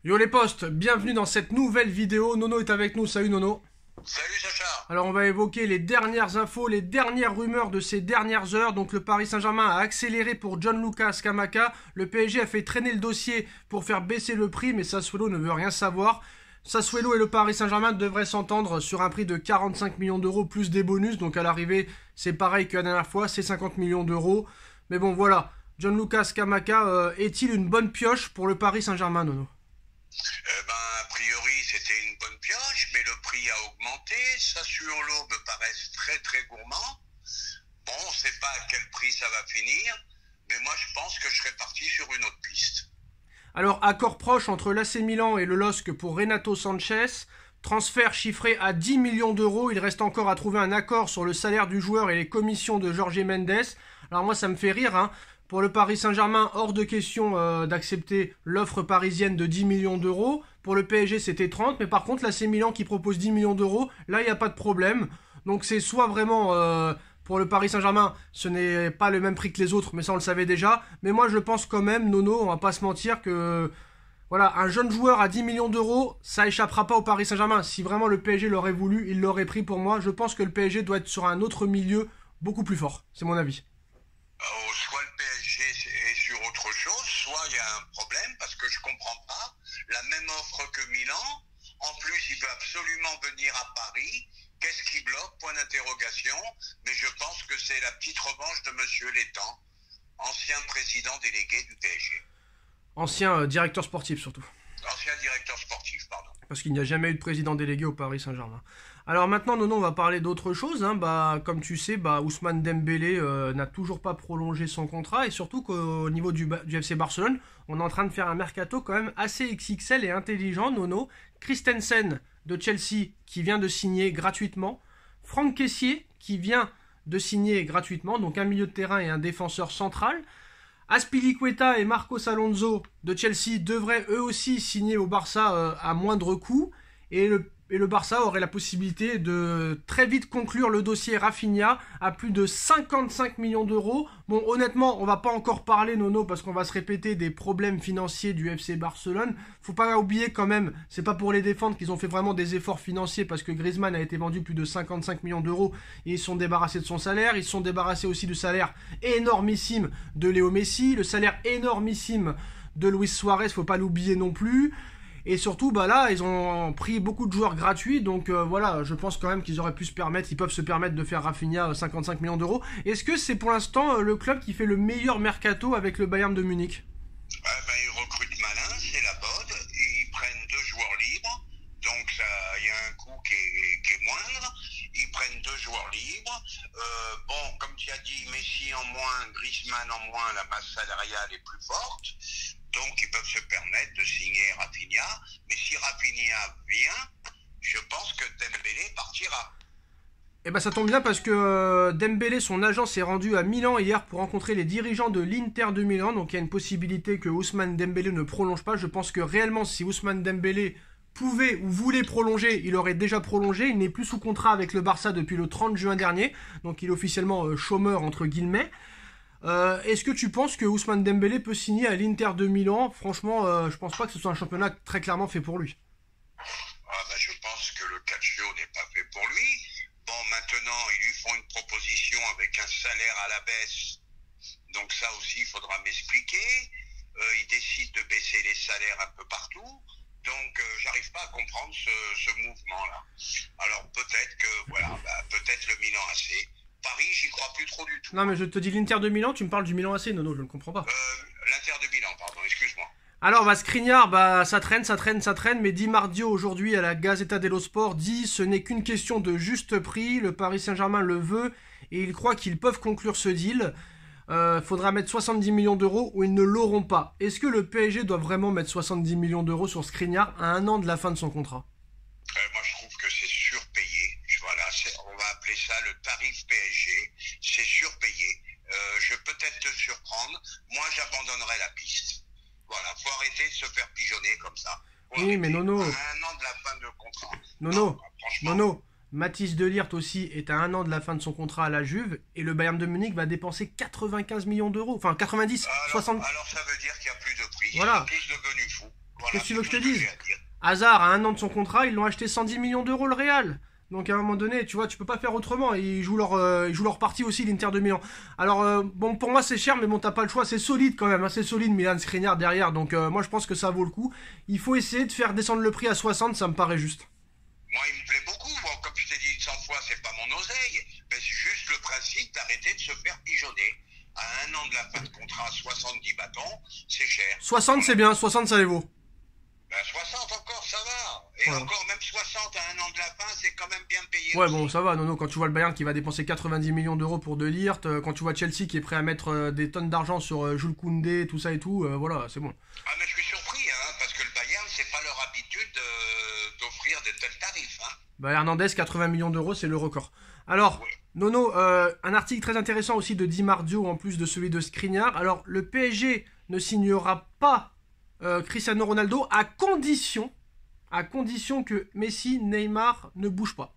Yo les potes, bienvenue dans cette nouvelle vidéo. Nono est avec nous, salut Nono. Salut Sacha. Alors on va évoquer les dernières infos, les dernières rumeurs de ces dernières heures. Donc le Paris Saint-Germain a accéléré pour Gianluca Scamacca. Le PSG a fait traîner le dossier pour faire baisser le prix, mais Sassuolo ne veut rien savoir. Sassuolo et le Paris Saint-Germain devraient s'entendre sur un prix de 45 millions d'euros plus des bonus. Donc à l'arrivée, c'est pareil que la dernière fois, c'est 50 millions d'euros. Mais bon voilà, Gianluca Scamacca est-il une bonne pioche pour le Paris Saint-Germain, Nono? A priori, c'était une bonne pioche, mais le prix a augmenté. Sassuolo me paraît très très gourmand. Bon, on ne sait pas à quel prix ça va finir, mais moi je pense que je serais parti sur une autre piste. Alors, accord proche entre l'AC Milan et le LOSC pour Renato Sanchez. Transfert chiffré à 10 millions d'euros. Il reste encore à trouver un accord sur le salaire du joueur et les commissions de Jorge Mendes. Alors moi, ça me fait rire, hein. Pour le Paris Saint-Germain, hors de question d'accepter l'offre parisienne de 10 millions d'euros. Pour le PSG, c'était 30. Mais par contre, l'AC Milan qui propose 10 millions d'euros, là, il n'y a pas de problème. Donc c'est soit vraiment... pour le Paris Saint-Germain, ce n'est pas le même prix que les autres, mais ça on le savait déjà. Mais moi je pense quand même, Nono, on va pas se mentir que... Voilà, un jeune joueur à 10 millions d'euros, ça échappera pas au Paris Saint-Germain. Si vraiment le PSG l'aurait voulu, il l'aurait pris pour moi. Je pense que le PSG doit être sur un autre milieu beaucoup plus fort. C'est mon avis. Soit le PSG est sur autre chose, soit il y a un problème, parce que je comprends pas. La même offre que Milan, en plus il veut absolument venir à Paris. Qu'est-ce qui bloque? Point d'interrogation. Mais je pense que c'est la petite revanche de Monsieur Létang, ancien président délégué du PSG. Ancien directeur sportif surtout. Ancien directeur sportif, pardon. Parce qu'il n'y a jamais eu de président délégué au Paris Saint-Germain. Alors maintenant, Nono, on va parler d'autre chose. Hein. Comme tu sais, Ousmane Dembélé n'a toujours pas prolongé son contrat. Et surtout qu'au niveau du FC Barcelone, on est en train de faire un mercato quand même assez XXL et intelligent, Nono. Christensen de Chelsea qui vient de signer gratuitement. Franck Kessié qui vient de signer gratuitement. Donc un milieu de terrain et un défenseur central. Azpilicueta et Marcos Alonso de Chelsea devraient eux aussi signer au Barça à moindre coût. Et le Barça aurait la possibilité de très vite conclure le dossier Rafinha à plus de 55 millions d'euros. Bon, honnêtement, on va pas encore parler, Nono, parce qu'on va se répéter des problèmes financiers du FC Barcelone. Faut pas oublier quand même, c'est pas pour les défendre qu'ils ont fait vraiment des efforts financiers, parce que Griezmann a été vendu plus de 55 millions d'euros et ils se sont débarrassés de son salaire. Ils se sont débarrassés aussi du salaire énormissime de Léo Messi, le salaire énormissime de Luis Suarez, faut pas l'oublier non plus. Et surtout, là, ils ont pris beaucoup de joueurs gratuits, donc voilà, je pense quand même qu'ils auraient pu se permettre, ils peuvent se permettre de faire Rafinha 55 millions d'euros. Est-ce que c'est pour l'instant le club qui fait le meilleur mercato avec le Bayern de Munich? Ils recrutent malin, c'est la mode. Ils prennent deux joueurs libres, donc il y a un coût qui est moindre. Ils prennent deux joueurs libres. Comme tu as dit, Messi en moins, Griezmann en moins, la masse salariale est plus forte. Donc ils peuvent se permettre de signer Rafinha. Mais si Rafinha vient, je pense que Dembélé partira. Eh ben ça tombe bien parce que Dembélé, son agent, s'est rendu à Milan hier pour rencontrer les dirigeants de l'Inter de Milan. Donc il y a une possibilité que Ousmane Dembélé ne prolonge pas. Je pense que réellement, si Ousmane Dembélé pouvait ou voulait prolonger, il aurait déjà prolongé. Il n'est plus sous contrat avec le Barça depuis le 30 juin dernier. Donc il est officiellement chômeur entre guillemets. Est-ce que tu penses que Ousmane Dembélé peut signer à l'Inter de Milan? Franchement, je pense pas que ce soit un championnat très clairement fait pour lui. Je pense que le calcio n'est pas fait pour lui. Bon, maintenant, ils lui font une proposition avec un salaire à la baisse. Donc ça aussi, il faudra m'expliquer. Ils décident de baisser les salaires un peu partout. Donc, j'arrive pas à comprendre ce mouvement-là. Alors, peut-être que, peut-être le Milan AC. Paris, j'y crois plus trop du tout. Non mais je te dis l'Inter de Milan, tu me parles du Milan AC, Nono, je ne comprends pas. L'Inter de Milan, pardon, excuse-moi. Alors, Skriniar, ça traîne, mais Di Mardio aujourd'hui à la Gazzetta dello Sport dit ce n'est qu'une question de juste prix, le Paris Saint-Germain le veut et ils croient qu'ils peuvent conclure ce deal. Faudra mettre 70 millions d'euros ou ils ne l'auront pas. Est-ce que le PSG doit vraiment mettre 70 millions d'euros sur Skriniar à un an de la fin de son contrat? Moi, je trouve que c'est surpayé. Voilà, on va appeler ça le tarif PSG. C'est surpayé. Je peux peut-être te surprendre. Moi, j'abandonnerai la piste. Voilà, faut arrêter de se faire pigeonner comme ça. Oui, mais Nono. À un an de la fin de contrat. Nono. Mathis de Ligt aussi est à un an de la fin de son contrat à la Juve et le Bayern de Munich va dépenser 95 millions d'euros. Enfin, 90, 60. Alors ça veut dire qu'il n'y a plus de prix. Voilà. Ils sont tous devenus fous. Voilà, Qu'est-ce que tu veux c'est que je tout te ce dise? j'ai à dire. Hazard, à un an de son contrat, ils l'ont acheté 110 millions d'euros le Real. Donc à un moment donné, tu vois, tu peux pas faire autrement. Ils jouent leur partie aussi, l'Inter de Milan. Alors, bon, pour moi c'est cher, mais bon, t'as pas le choix. C'est solide quand même, hein, c'est solide Milan Skriniar derrière. Donc moi je pense que ça vaut le coup. Il faut essayer de faire descendre le prix à 60, ça me paraît juste. Moi, il me plaît beaucoup. Bon, comme je t'ai dit 100 fois, c'est pas mon oseille. Mais c'est juste le principe d'arrêter de se faire pigeonner. À un an de la fin de contrat, 70 bâtons, c'est cher. 60 c'est bien, 60 ça les vaut. Ben, 60 encore, ça va. Et Voilà. encore, même 60 à un an de la fin, c'est quand même bien payé. Ouais, aussi. bon, ça va, Nono, quand tu vois le Bayern qui va dépenser 90 millions d'euros pour De Ligt, quand tu vois Chelsea qui est prêt à mettre des tonnes d'argent sur Jules Koundé, tout ça et tout, voilà, c'est bon. Ah, mais je suis surpris, hein, parce que le Bayern, c'est pas leur habitude d'offrir de tels tarifs. Hein. Bah, Hernandez, 80 millions d'euros, c'est le record. Alors, Ouais. Nono, un article très intéressant aussi de Di Marzio en plus de celui de Skriniar. Alors, le PSG ne signera pas Cristiano Ronaldo à condition que Messi, Neymar ne bougent pas.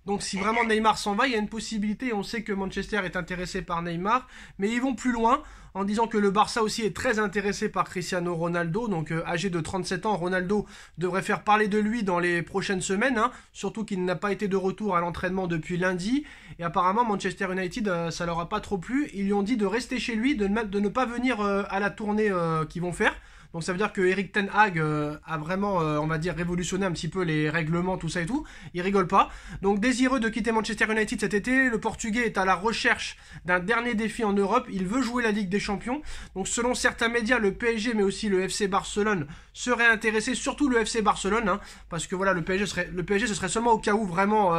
Donc si vraiment Neymar s'en va, il y a une possibilité, on sait que Manchester est intéressé par Neymar, mais ils vont plus loin en disant que le Barça aussi est très intéressé par Cristiano Ronaldo, donc âgé de 37 ans, Ronaldo devrait faire parler de lui dans les prochaines semaines, hein, surtout qu'il n'a pas été de retour à l'entraînement depuis lundi, et apparemment Manchester United, ça leur a pas trop plu, ils lui ont dit de rester chez lui, de ne pas venir à la tournée qu'ils vont faire. Donc ça veut dire que Erik ten Hag a vraiment, on va dire, révolutionné un petit peu les règlements, tout ça et tout. Il rigole pas. Donc désireux de quitter Manchester United cet été, le Portugais est à la recherche d'un dernier défi en Europe. Il veut jouer la Ligue des Champions. Donc selon certains médias, le PSG mais aussi le FC Barcelone seraient intéressés, surtout le FC Barcelone, hein, parce que voilà, le PSG ce serait seulement au cas où vraiment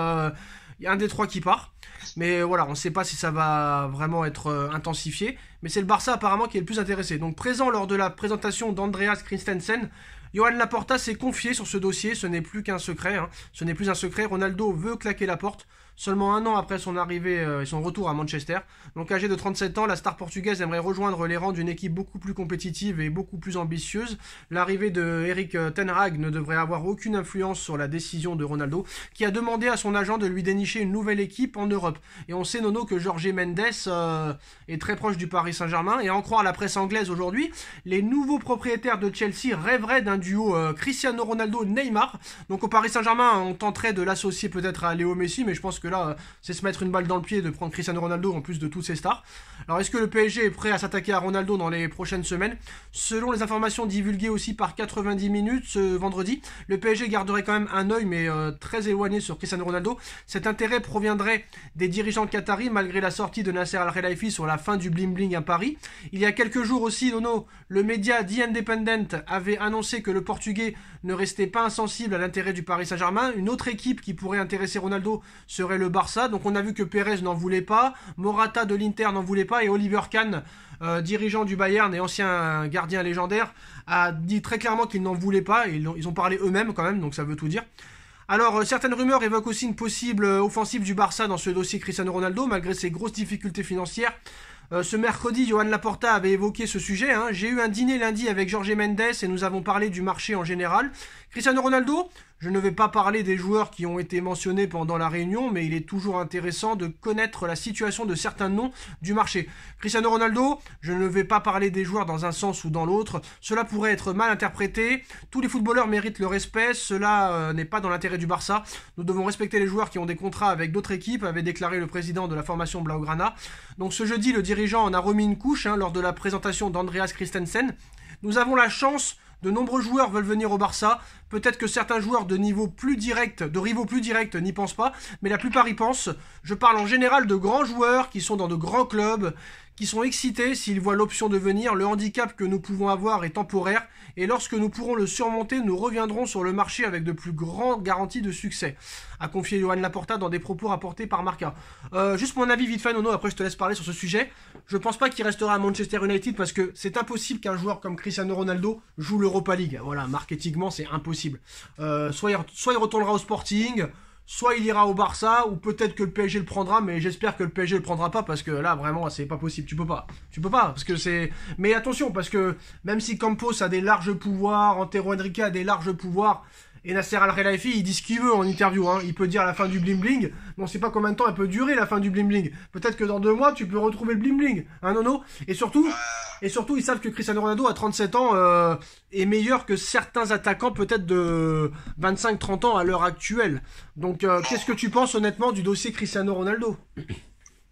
il y a un des trois qui part. Mais voilà, on ne sait pas si ça va vraiment être intensifié. Mais c'est le Barça apparemment qui est le plus intéressé. Donc présent lors de la présentation d'Andreas Christensen, Johan Laporta s'est confié sur ce dossier. Ce n'est plus qu'un secret. Hein. Ce n'est plus un secret. Ronaldo veut claquer la porte. Seulement un an après son arrivée et son retour à Manchester. Donc âgé de 37 ans, la star portugaise aimerait rejoindre les rangs d'une équipe beaucoup plus compétitive et beaucoup plus ambitieuse. L'arrivée de Erik ten Hag ne devrait avoir aucune influence sur la décision de Ronaldo, qui a demandé à son agent de lui dénicher une nouvelle équipe en Europe. Et on sait, Nono, que Jorge Mendes est très proche du Paris Saint-Germain. Et à en croire la presse anglaise aujourd'hui, les nouveaux propriétaires de Chelsea rêveraient d'un duo Cristiano Ronaldo-Neymar. Donc au Paris Saint-Germain, on tenterait de l'associer peut-être à Léo Messi, mais je pense que là, c'est se mettre une balle dans le pied de prendre Cristiano Ronaldo en plus de toutes ses stars. Alors, est-ce que le PSG est prêt à s'attaquer à Ronaldo dans les prochaines semaines? Selon les informations divulguées aussi par 90 minutes ce vendredi, le PSG garderait quand même un œil, mais très éloigné sur Cristiano Ronaldo. Cet intérêt proviendrait des dirigeants qataris, malgré la sortie de Nasser Al-Khelaifi sur la fin du bling-bling à Paris. Il y a quelques jours aussi, Nono, le média The Independent avait annoncé que le Portugais ne restait pas insensible à l'intérêt du Paris Saint-Germain. Une autre équipe qui pourrait intéresser Ronaldo serait le Barça. Donc on a vu que Pérez n'en voulait pas, Morata de l'Inter n'en voulait pas, et Oliver Kahn, dirigeant du Bayern et ancien gardien légendaire, a dit très clairement qu'il n'en voulait pas. Et ils ont parlé eux-mêmes quand même, donc ça veut tout dire. Alors, certaines rumeurs évoquent aussi une possible offensive du Barça dans ce dossier Cristiano Ronaldo, malgré ses grosses difficultés financières. Ce mercredi, Johan Laporta avait évoqué ce sujet. Hein. J'ai eu un dîner lundi avec Jorge Mendes et nous avons parlé du marché en général. Cristiano Ronaldo, je ne vais pas parler des joueurs qui ont été mentionnés pendant la réunion, mais il est toujours intéressant de connaître la situation de certains noms du marché. Cristiano Ronaldo, je ne vais pas parler des joueurs dans un sens ou dans l'autre. Cela pourrait être mal interprété. Tous les footballeurs méritent le respect. Cela n'est pas dans l'intérêt du Barça. Nous devons respecter les joueurs qui ont des contrats avec d'autres équipes, avait déclaré le président de la formation Blaugrana. Donc ce jeudi, le dirigeant en a remis une couche lors de la présentation d'Andreas Christensen. Nous avons la chance. De nombreux joueurs veulent venir au Barça. Peut-être que certains joueurs de rivaux plus directs n'y pensent pas, mais la plupart y pensent. Je parle en général de grands joueurs qui sont dans de grands clubs, qui sont excités s'ils voient l'option de venir. Le handicap que nous pouvons avoir est temporaire, et lorsque nous pourrons le surmonter, nous reviendrons sur le marché avec de plus grandes garanties de succès, a confié Johan Laporta dans des propos rapportés par Marca. Juste mon avis vite fait, Nono, après je te laisse parler sur ce sujet. Je pense pas qu'il restera à Manchester United parce que c'est impossible qu'un joueur comme Cristiano Ronaldo joue l'Europa League. Voilà, marketingement c'est impossible. Soit il retournera au Sporting, soit il ira au Barça, ou peut-être que le PSG le prendra, mais j'espère que le PSG le prendra pas, parce que là, vraiment, c'est pas possible, tu peux pas, parce que c'est... Mais attention, parce que même si Campos a des larges pouvoirs, Antero Henrique a des larges pouvoirs, Et Nasser Al-Khelaifi, il dit ce qu'il veut en interview, hein. Il peut dire la fin du bling bling, mais on sait pas combien de temps elle peut durer la fin du bling bling. Peut-être que dans 2 mois, tu peux retrouver le bling bling, hein, Nono. Et surtout, ils savent que Cristiano Ronaldo, à 37 ans, est meilleur que certains attaquants, peut-être de 25-30 ans à l'heure actuelle. Donc, qu'est-ce que tu penses honnêtement du dossier Cristiano Ronaldo?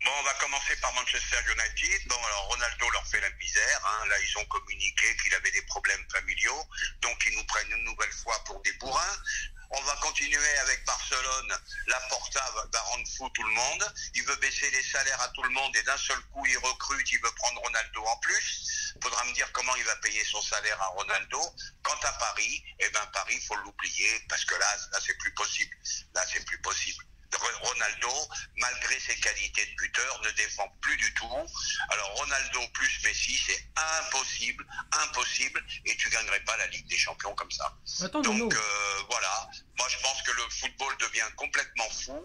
Bon, on va commencer par Manchester United. Bon, alors Ronaldo leur fait la misère. Hein. Là, ils ont communiqué qu'il avait des problèmes familiaux. Donc, ils nous prennent une nouvelle fois pour des bourrins. On va continuer avec Barcelone. Laporta va rendre fou tout le monde. Il veut baisser les salaires à tout le monde et d'un seul coup, il recrute. Il veut prendre Ronaldo en plus. Faudra me dire comment il va payer son salaire à Ronaldo. Quant à Paris, eh ben Paris, faut l'oublier parce que là, c'est plus possible. Là, c'est plus possible. Ronaldo, malgré ses qualités de buteur, ne défend plus du tout. Alors Ronaldo plus Messi, c'est impossible, et tu gagnerais pas la Ligue des Champions comme ça. Attends, donc voilà, moi je pense que le football devient complètement fou.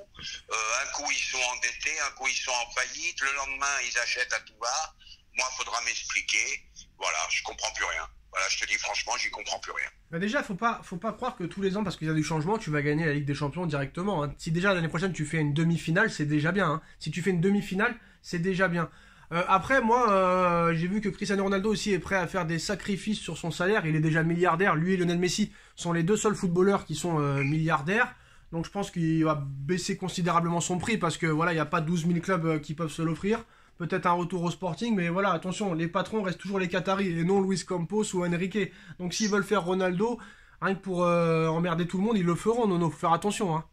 Un coup ils sont endettés, un coup ils sont en faillite, le lendemain ils achètent à tout va. Moi, faudra m'expliquer. Voilà, je comprends plus rien. Voilà, je te dis franchement, j'y comprends plus rien. Bah déjà, faut pas croire que tous les ans, parce qu'il y a du changement, tu vas gagner la Ligue des Champions directement. Hein. Si déjà l'année prochaine tu fais une demi-finale, c'est déjà bien. Hein. Si tu fais une demi-finale, c'est déjà bien. Après, moi, j'ai vu que Cristiano Ronaldo aussi est prêt à faire des sacrifices sur son salaire. Il est déjà milliardaire. Lui et Lionel Messi sont les 2 seuls footballeurs qui sont milliardaires. Donc je pense qu'il va baisser considérablement son prix parce que voilà, il n'y a pas 12 000 clubs qui peuvent se l'offrir. Peut-être un retour au Sporting, mais voilà, attention, les patrons restent toujours les Qataris et non Luis Campos ou Enrique. Donc s'ils veulent faire Ronaldo, rien que pour emmerder tout le monde, ils le feront, Nono, faut faire attention. Hein.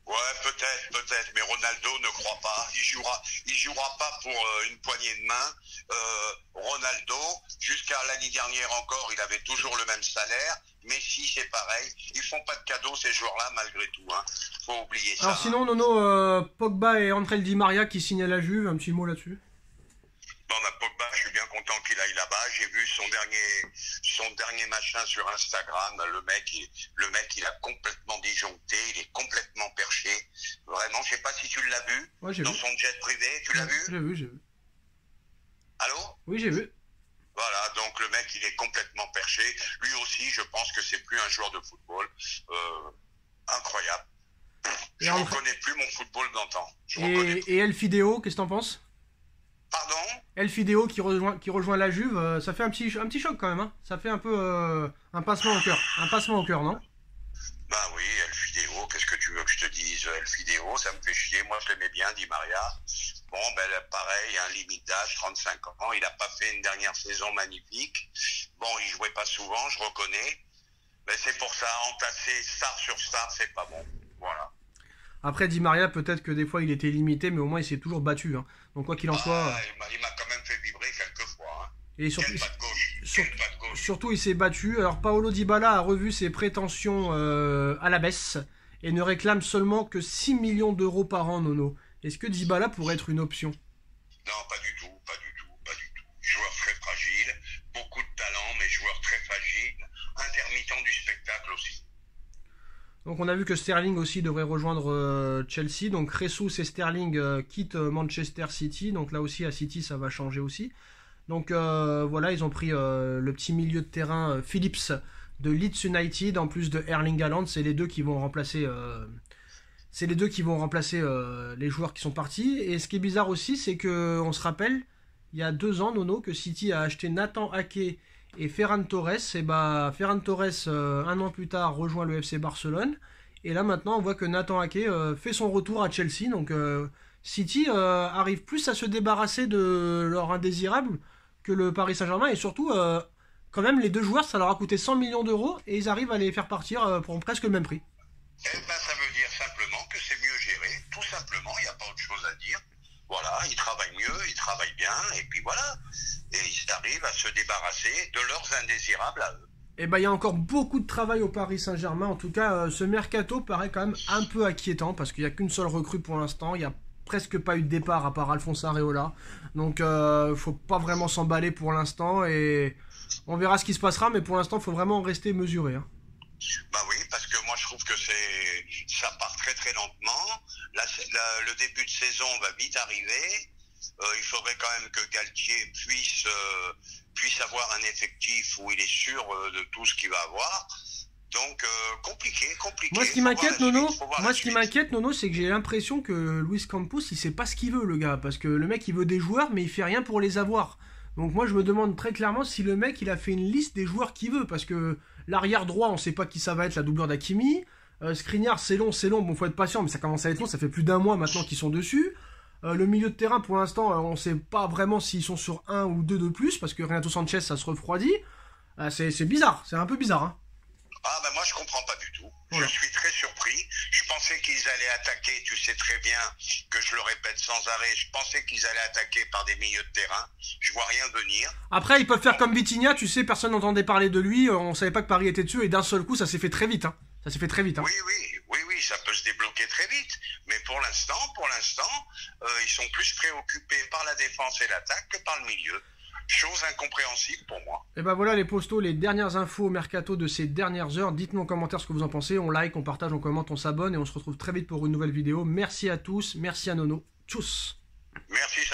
Ouais, peut-être, mais Ronaldo ne croit pas. Il jouera pas pour une poignée de main. Ronaldo, jusqu'à l'année dernière encore, il avait toujours le même salaire. Messi, c'est pareil. Ils font pas de cadeaux ces joueurs-là, malgré tout. Hein. Faut oublier ça. Alors sinon, Nono, Pogba et André Di Maria qui signent à la Juve, un petit mot là-dessus. Bon, Pogba, je suis bien content qu'il aille là-bas. J'ai vu son dernier machin sur Instagram. Le mec, il a complètement disjoncté. Il est complètement perché. Vraiment, je sais pas si tu l'as vu. Ouais, j'ai dans vu. Son jet privé. Tu l'as vu? J'ai vu. Allô? Oui, j'ai vu. Voilà, donc le mec, il est complètement perché. Lui aussi, je pense que c'est plus un joueur de football. Incroyable. Je ne reconnais plus mon football d'antan. Et El Fideo, qu'est-ce que t'en penses? Pardon? El Fideo qui rejoint la Juve, ça fait un petit choc quand même. Hein. Ça fait un peu un passement au cœur. Un passement au cœur, non? Bah oui, El Fideo, qu'est-ce que tu veux que je te dise? El Fideo, ça me fait chier. Moi, je l'aimais bien, Di Maria. Bon, ben pareil, un limite d'âge, 35 ans. Il n'a pas fait une dernière saison magnifique. Bon, il jouait pas souvent, je reconnais. Mais c'est pour ça, entasser star sur star, c'est pas bon. Voilà. Après, Di Maria, peut-être que des fois il était limité, mais au moins il s'est toujours battu. Hein. Donc quoi qu'il en soit... Il m'a quand même fait vibrer quelques fois. Hein. Et surtout, Quel pas de gauche. Surtout, il s'est battu. Alors, Paolo Dybala a revu ses prétentions à la baisse et ne réclame seulement que 6 millions d'euros par an, Nono. Est-ce que Dybala pourrait être une option? Non, pas du tout. Joueur très fragile, beaucoup de talent, mais joueur très fragile, intermittent du spectacle aussi. Donc on a vu que Sterling aussi devrait rejoindre Chelsea. Donc Jesus et Sterling quittent Manchester City. Donc là aussi à City ça va changer aussi. Donc voilà, ils ont pris le petit milieu de terrain Phillips de Leeds United en plus de Erling Haaland. C'est les deux qui vont remplacer les joueurs qui sont partis. Et ce qui est bizarre aussi, c'est que on se rappelle, il y a 2 ans, Nono, que City a acheté Nathan Ake et Ferran Torres. Et bah Ferran Torres, 1 an plus tard, rejoint le FC Barcelone. Et là maintenant, on voit que Nathan Ake fait son retour à Chelsea. Donc City arrive plus à se débarrasser de leur indésirable que le Paris Saint-Germain. Et surtout, quand même, les 2 joueurs, ça leur a coûté 100 millions d'euros. Et ils arrivent à les faire partir pour presque le même prix. Eh ben, ça veut dire simplement que c'est mieux géré. Tout simplement, il n'y a pas autre chose à dire. Voilà, ils travaillent mieux, ils travaillent bien, et puis voilà. Et ils arrivent à se débarrasser de leurs indésirables à eux. Et ben, il y a encore beaucoup de travail au Paris Saint-Germain. En tout cas, ce mercato paraît quand même un peu inquiétant, parce qu'il n'y a qu'une seule recrue pour l'instant. Il n'y a presque pas eu de départ à part Alphonse Areola. Donc, faut pas vraiment s'emballer pour l'instant, et on verra ce qui se passera, mais pour l'instant, il faut vraiment rester mesuré. Hein. Bah oui, parce que moi je trouve que ça part très très lentement. Le début de saison va vite arriver. Il faudrait quand même que Galtier puisse avoir un effectif où il est sûr de tout ce qu'il va avoir. Donc, compliqué. Moi, ce qui m'inquiète, Nono, c'est que j'ai l'impression que Luis Campos, il sait pas ce qu'il veut, le gars. Parce que le mec, il veut des joueurs, mais il fait rien pour les avoir. Donc moi, je me demande très clairement si le mec, il a fait une liste des joueurs qu'il veut. Parce que l'arrière droit, on sait pas qui ça va être, la doublure d'Hakimi. Skriniar, c'est long. Bon, faut être patient, mais ça commence à être long. Ça fait plus d'un mois maintenant qu'ils sont dessus. Le milieu de terrain, pour l'instant, on sait pas vraiment s'ils sont sur un ou deux de plus. Parce que Renato Sanchez, ça se refroidit. C'est bizarre. C'est un peu bizarre, hein. Ah ben moi je comprends pas du tout. Voilà. Je suis très surpris. Je pensais qu'ils allaient attaquer, tu sais très bien que je le répète sans arrêt, je pensais qu'ils allaient attaquer par des milieux de terrain. Je vois rien venir. Après, ils peuvent faire comme Vitinha, tu sais, personne n'entendait parler de lui, on savait pas que Paris était dessus, et d'un seul coup, ça s'est fait très vite. Hein. Ça s'est fait très vite. Hein. Oui, ça peut se débloquer très vite. Mais pour l'instant, ils sont plus préoccupés par la défense et l'attaque que par le milieu. Chose incompréhensible pour moi. Et ben voilà les postos, les dernières infos au mercato de ces dernières heures. Dites-nous en commentaire ce que vous en pensez. On like, on partage, on commente, on s'abonne et on se retrouve très vite pour une nouvelle vidéo. Merci à tous, merci à Nono. Tchuss. Merci.